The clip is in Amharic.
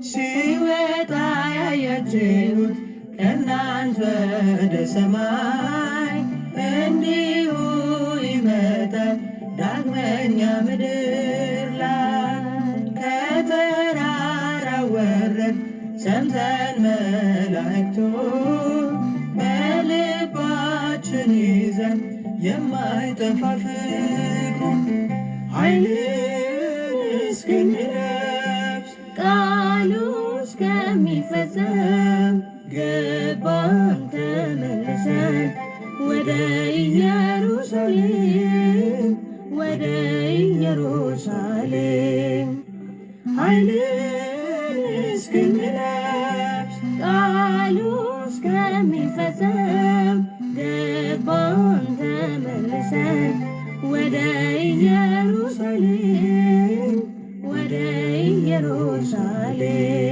ሲወጣ ያያችሁት ከእናንተ ወደ ሰማይ እንዲሁ ይመጣል ዳግመኛ ምድር ላይ። ከተራራ ወረድ ሰምተን መላእክቱ በልባችን ይዘን የማይጠፋ ፍቅሩን ኃይልን እስክንለብስ ቃሉ እስከሚፈጸም ገባን ተመልሰን ወደ ኢየሩሳሌም ወደ ኢየሩሳሌም። ኃይልን እስክንለብስ ቃሉ እስከሚፈጸም ገባን ተመልሰን ወደ ኢየሩሳሌም ወደ ኢየሩሳሌም።